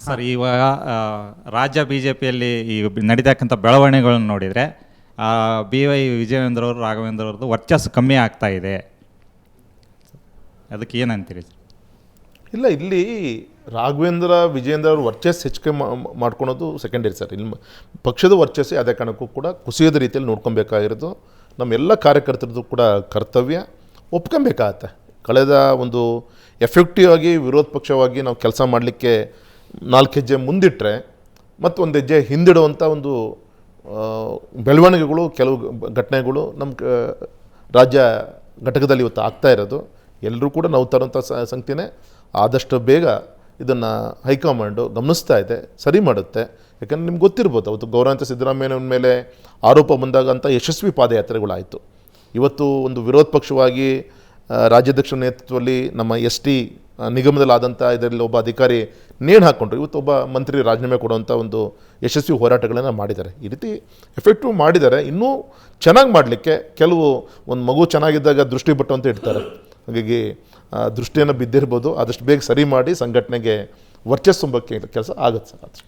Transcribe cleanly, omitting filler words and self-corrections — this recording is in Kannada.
ಸರ್ ಇವಾಗ ರಾಜ್ಯ ಬಿ ಜೆ ಪಿಯಲ್ಲಿ ಈ ನಡೀತಕ್ಕಂಥ ಬೆಳವಣಿಗೆಗಳನ್ನು ನೋಡಿದರೆ ಬಿ ವೈ ವಿಜಯೇಂದ್ರ ಅವರು ರಾಘವೇಂದ್ರ ಅವ್ರದ್ದು ವರ್ಚಸ್ಸು ಕಮ್ಮಿ ಆಗ್ತಾ ಇದೆ, ಅದಕ್ಕೆ ಏನಂತೀರಿ ಸರ್? ಇಲ್ಲ, ಇಲ್ಲಿ ರಾಘವೇಂದ್ರ ವಿಜಯೇಂದ್ರ ಅವರು ವರ್ಚಸ್ಸು ಹೆಚ್ಚಿಗೆ ಮಾಡ್ಕೊಳೋದು ಸೆಕೆಂಡರಿ ಸರ್. ಇಲ್ಲಿ ಪಕ್ಷದ ವರ್ಚಸ್ಸು ಅದೇ ಕಾರಣಕ್ಕೂ ಕೂಡ ಕುಸಿಯೋದ ರೀತಿಯಲ್ಲಿ ನೋಡ್ಕೊಬೇಕಾಗಿರೋದು ನಮ್ಮೆಲ್ಲ ಕಾರ್ಯಕರ್ತರದ್ದು ಕೂಡ ಕರ್ತವ್ಯ. ಒಪ್ಕೊಬೇಕಾಗತ್ತೆ, ಕಳೆದ ಒಂದು ಎಫೆಕ್ಟಿವ್ ಆಗಿ ವಿರೋಧ ಪಕ್ಷವಾಗಿ ನಾವು ಕೆಲಸ ಮಾಡಲಿಕ್ಕೆ 4 ಹೆಜ್ಜೆ ಮುಂದಿಟ್ಟರೆ ಮತ್ತು 1 ಹೆಜ್ಜೆ ಹಿಂದಿಡುವಂಥ ಒಂದು ಬೆಳವಣಿಗೆಗಳು, ಕೆಲವು ಘಟನೆಗಳು ನಮ್ಮ ರಾಜ್ಯ ಘಟಕದಲ್ಲಿ ಇವತ್ತು ಆಗ್ತಾ ಇರೋದು ಎಲ್ಲರೂ ಕೂಡ ನಾವು ತರುವಂಥ ಸಂಗತಿನೇ. ಆದಷ್ಟು ಬೇಗ ಇದನ್ನು ಹೈಕಮಾಂಡು ಗಮನಿಸ್ತಾ ಇದೆ, ಸರಿ ಮಾಡುತ್ತೆ. ಯಾಕಂದರೆ ನಿಮ್ಗೆ ಗೊತ್ತಿರ್ಬೋದು, ಅವತ್ತು ಗೌರವಾನ್ವಿತ ಸಿದ್ದರಾಮಯ್ಯನ ಮೇಲೆ ಆರೋಪ ಬಂದಾಗ ಅಂತ ಯಶಸ್ವಿ ಪಾದಯಾತ್ರೆಗಳಾಯಿತು. ಇವತ್ತು ಒಂದು ವಿರೋಧ ಪಕ್ಷವಾಗಿ ರಾಜ್ಯಾಧ್ಯಕ್ಷ ನೇತೃತ್ವದಲ್ಲಿ ನಮ್ಮ ಎಸ್ ಟಿ ನಿಗಮದಲ್ಲಾದಂಥ ಇದರಲ್ಲಿ ಒಬ್ಬ ಅಧಿಕಾರಿ ನೇಣು ಹಾಕ್ಕೊಂಡ್ರು. ಇವತ್ತು ಒಬ್ಬ ಮಂತ್ರಿ ರಾಜೀನಾಮೆ ಕೊಡುವಂಥ ಒಂದು ಯಶಸ್ವಿ ಹೋರಾಟಗಳನ್ನು ಮಾಡಿದ್ದಾರೆ. ಈ ರೀತಿ ಎಫೆಕ್ಟಿವ್ ಮಾಡಿದ್ದಾರೆ. ಇನ್ನೂ ಚೆನ್ನಾಗಿ ಮಾಡಲಿಕ್ಕೆ ಕೆಲವು ಒಂದು ಮಗು ಚೆನ್ನಾಗಿದ್ದಾಗ ದೃಷ್ಟಿ ಬಟ್ಟು ಅಂತ ಇಡ್ತಾರೆ, ಹಾಗಾಗಿ ದೃಷ್ಟಿಯನ್ನು ಬಿದ್ದಿರ್ಬೋದು. ಆದಷ್ಟು ಬೇಗ ಸರಿ ಮಾಡಿ ಸಂಘಟನೆಗೆ ವರ್ಚಸ್ಸು ತುಂಬಕ್ಕೆ ಕೆಲಸ ಆಗುತ್ತೆ ಸರ್. ಆದಷ್ಟು